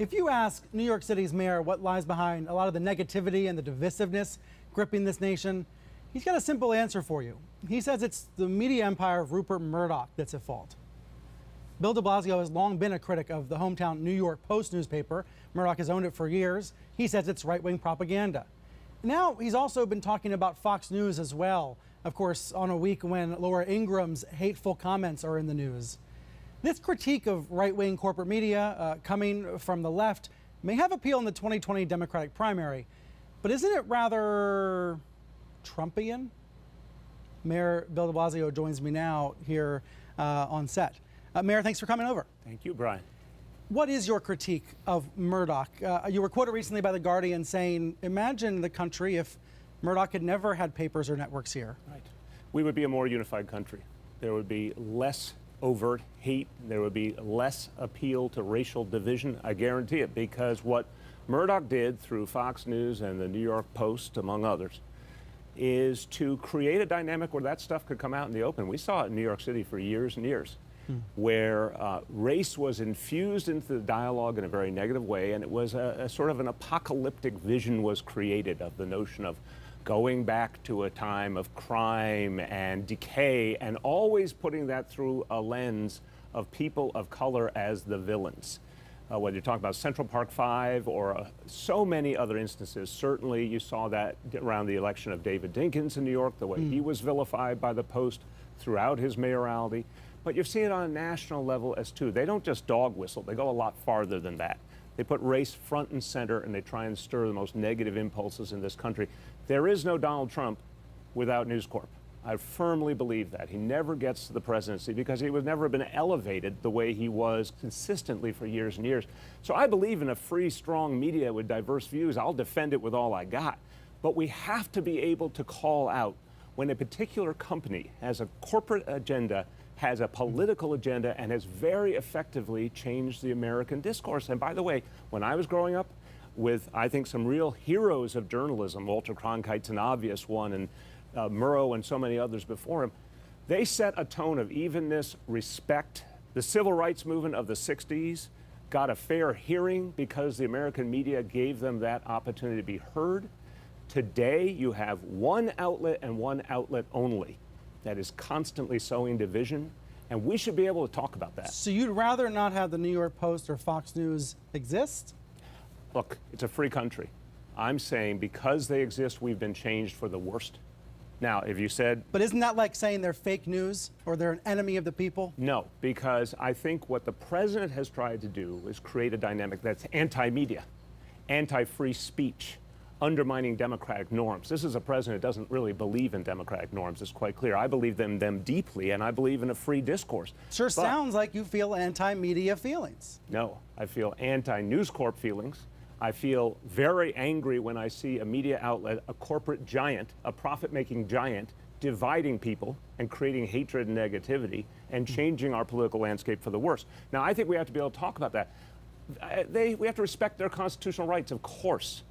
If you ask New York City's mayor what lies behind a lot of the negativity and the divisiveness gripping this nation, he's got a simple answer for you. He says it's the media empire of Rupert Murdoch that's at fault. Bill de Blasio has long been a critic of the hometown New York Post newspaper. Murdoch has owned it for years. He says it's right-wing propaganda. Now he's also been talking about Fox News as well, of course, on a week when Laura Ingram's hateful comments are in the news. This critique of right-wing corporate media coming from the left may have appeal in the 2020 Democratic primary, but isn't it rather Trumpian? Mayor Bill de Blasio joins me now here on set. Mayor, thanks for coming over. Thank you, Brian. What is your critique of Murdoch? You were quoted recently by The Guardian saying, imagine the country if Murdoch had never had papers or networks here. Right. We would be a more unified country. There would be less overt hate. There would be less appeal to racial division. I guarantee it, because what Murdoch did through Fox News and the New York Post, among others, is to create a dynamic where that stuff could come out in the open. We saw it in New York City for years and years, where race was infused into the dialogue in a very negative way, and it was a sort of an apocalyptic vision was created of the notion of going back to a time of crime and decay, and always putting that through a lens of people of color as the villains. Whether you're talking about Central Park 5 or so many other instances, certainly you saw that around the election of David Dinkins in New York, the way he was vilified by the Post throughout his mayoralty. But you've seen it on a national level as too. They don't just dog whistle, they go a lot farther than that. They put race front and center, and they try and stir the most negative impulses in this country. There is no Donald Trump without News Corp. I firmly believe that. He never gets to the presidency because he was never been elevated the way he was consistently for years and years. So I believe in a free, strong media with diverse views. I'll defend it with all I got. But we have to be able to call out when a particular company has a corporate agenda, has a political agenda, and has very effectively changed the American discourse. And by the way, when I was growing up with, I think, some real heroes of journalism, Walter Cronkite's an obvious one, and Murrow and so many others before him, they set a tone of evenness, respect. The civil rights movement of the 60s got a fair hearing because the American media gave them that opportunity to be heard. Today, you have one outlet and one outlet only that is constantly sowing division, and we should be able to talk about that. So you'd rather not have the New York Post or Fox News exist? Look, it's a free country. I'm saying because they exist, we've been changed for the worst. Now, if you said... But isn't that like saying they're fake news or they're an enemy of the people? No, because I think what the president has tried to do is create a dynamic that's anti-media, anti-free speech, undermining democratic norms. This is a president who doesn't really believe in democratic norms. It's quite clear. I believe in them deeply, and I believe in a free discourse. Sure sounds like you feel anti-media feelings. No, I feel anti-News Corp feelings. I feel very angry when I see a media outlet, a corporate giant, a profit-making giant, dividing people and creating hatred and negativity and changing our political landscape for the worse. Now, I think we have to be able to talk about that. We have to respect their constitutional rights, of course.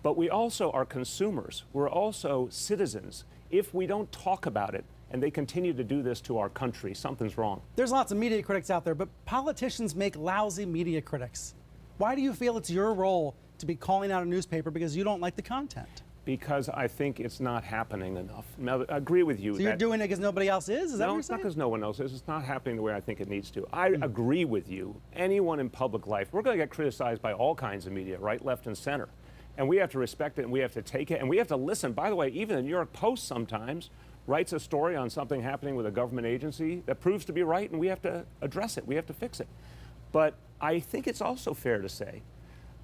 But we also are consumers. We're also citizens. If we don't talk about it and they continue to do this to our country, something's wrong. There's lots of media critics out there, but politicians make lousy media critics. Why do you feel it's your role to be calling out a newspaper because you don't like the content? Because I think it's not happening enough. Now, I agree with you. So you're doing it because nobody else is? Is that what you're saying? No, it's not because no one else is. It's not happening the way I think it needs to. I agree with you. Anyone in public life, we're going to get criticized by all kinds of media, right, left, and center. And we have to respect it, and we have to take it, and we have to listen. By the way, even the New York Post sometimes writes a story on something happening with a government agency that proves to be right, and we have to address it. We have to fix it. But I think it's also fair to say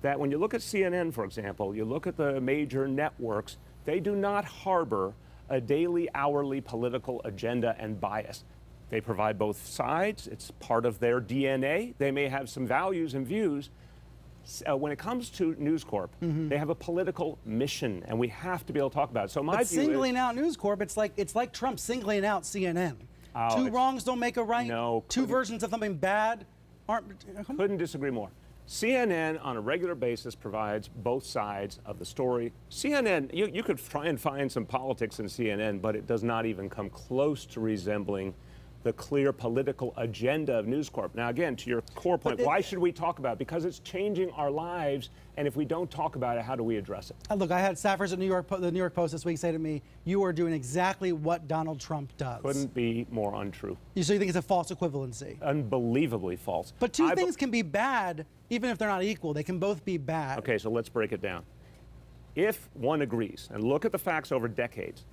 that when you look at CNN, for example, you look at the major networks, they do not harbor a daily, hourly political agenda and bias. They provide both sides. It's part of their DNA. They may have some values and views. When it comes to News Corp, they have a political mission, and we have to be able to talk about it. So my view is, singling out News Corp, it's like Trump singling out CNN. Two wrongs don't make a right. No, two versions of something bad aren't. Couldn't disagree more. CNN on a regular basis provides both sides of the story. CNN, you could try and find some politics in CNN, but it does not even come close to resembling the clear political agenda of News Corp. Now, again, to your core point, why should we talk about it? Because it's changing our lives, and if we don't talk about it, how do we address it? Look, I had staffers at the New York Post this week say to me, you are doing exactly what Donald Trump does. Couldn't be more untrue. So you think it's a false equivalency? Unbelievably false. But two things can be bad, even if they're not equal. They can both be bad. Okay, so let's break it down. If one agrees, and look at the facts over decades,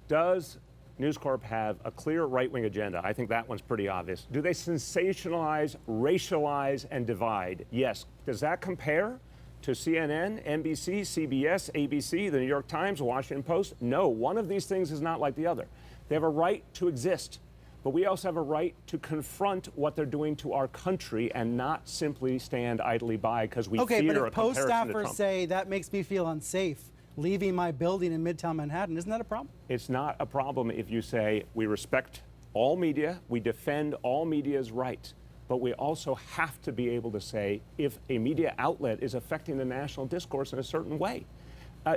does News Corp have a clear right-wing agenda? I think that one's pretty obvious. Do they sensationalize, racialize, and divide? Yes. Does that compare to CNN, NBC, CBS, ABC, the New York Times, Washington Post? No, one of these things is not like the other. They have a right to exist, but we also have a right to confront what they're doing to our country and not simply stand idly by because we fear a comparison to Trump. Okay, but if Post staffers say that makes me feel unsafe leaving my building in Midtown Manhattan, isn't that a problem? It's not a problem if you say we respect all media, we defend all media's rights, but we also have to be able to say if a media outlet is affecting the national discourse in a certain way.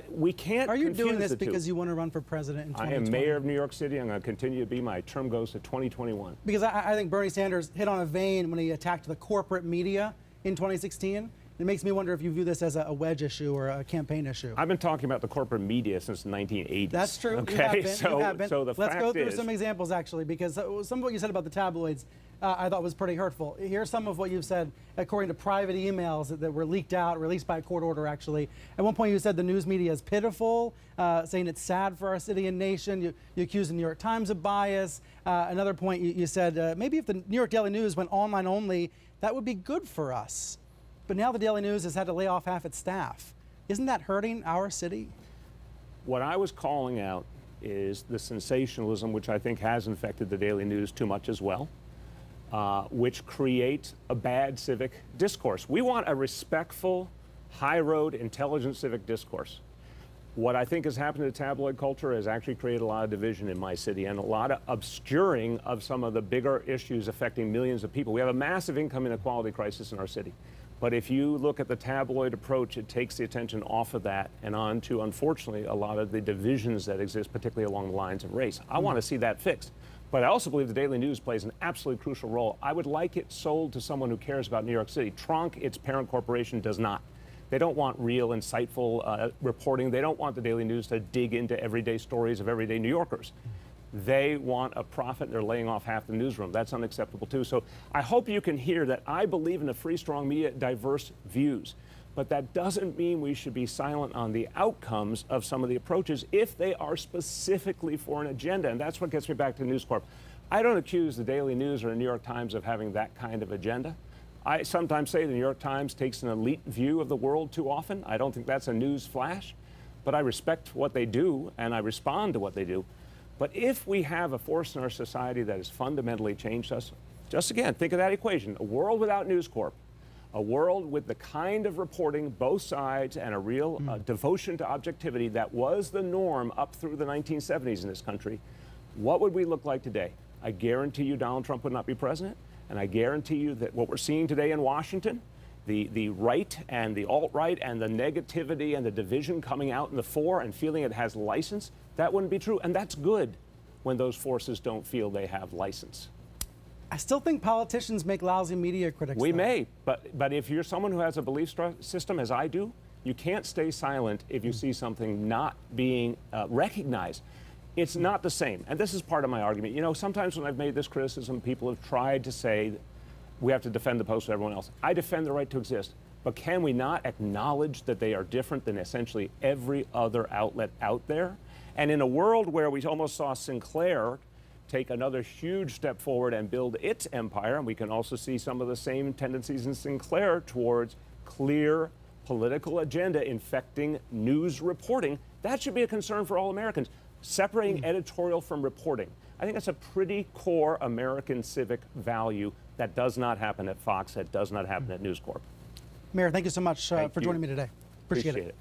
We can't. Are you doing this the two. because you want to run for president in 2020? I am mayor of New York City. I'm going to continue to be. My term goes to 2021. Because I think Bernie Sanders hit on a vein when he attacked the corporate media in 2016. It makes me wonder if you view this as a wedge issue or a campaign issue. I've been talking about the corporate media since the 1980s. That's true. Okay, you have been. So the Let's fact go through is, some examples, actually, because some of what you said about the tabloids I thought was pretty hurtful. Here's some of what you've said according to private emails that were leaked out, released by a court order, actually. At one point you said the news media is pitiful, saying it's sad for our city and nation. You accused the New York Times of bias. Another point you said, maybe if the New York Daily News went online only, that would be good for us. But now the Daily News has had to lay off half its staff. Isn't that hurting our city? What I was calling out is the sensationalism, which I think has infected the Daily News too much as well, which creates a bad civic discourse. We want a respectful, high-road, intelligent civic discourse. What I think has happened to tabloid culture has actually created a lot of division in my city and a lot of obscuring of some of the bigger issues affecting millions of people. We have a massive income inequality crisis in our city. But if you look at the tabloid approach, it takes the attention off of that and on to, unfortunately, a lot of the divisions that exist, particularly along the lines of race. I want to see that fixed. But I also believe the Daily News plays an absolutely crucial role. I would like it sold to someone who cares about New York City. Tronc, its parent corporation, does not. They don't want real, insightful reporting. They don't want the Daily News to dig into everyday stories of everyday New Yorkers. They want a profit, and they're laying off half the newsroom. That's unacceptable, too. So I hope you can hear that I believe in a free, strong media, diverse views. But that doesn't mean we should be silent on the outcomes of some of the approaches if they are specifically for an agenda. And that's what gets me back to News Corp. I don't accuse the Daily News or the New York Times of having that kind of agenda. I sometimes say the New York Times takes an elite view of the world too often. I don't think that's a news flash. But I respect what they do, and I respond to what they do. But if we have a force in our society that has fundamentally changed us, just again, think of that equation. A world without News Corp, a world with the kind of reporting, both sides, and a real devotion to objectivity that was the norm up through the 1970s in this country, what would we look like today? I guarantee you Donald Trump would not be president, and I guarantee you that what we're seeing today in Washington, the right and the alt-right and the negativity and the division coming out in the fore and feeling it has license, that wouldn't be true. And that's good when those forces don't feel they have license. I still think politicians make lousy media critics. We may, but if you're someone who has a belief system, as I do, you can't stay silent if you see something not being recognized. It's not the same. And this is part of my argument. You know, sometimes when I've made this criticism, people have tried to say we have to defend the Post with everyone else. I defend the right to exist. But can we not acknowledge that they are different than essentially every other outlet out there? And in a world where we almost saw Sinclair take another huge step forward and build its empire, and we can also see some of the same tendencies in Sinclair towards clear political agenda infecting news reporting, that should be a concern for all Americans. Separating editorial from reporting. I think that's a pretty core American civic value that does not happen at Fox, that does not happen at News Corp. Mayor, thank you so much for joining me today. Appreciate it.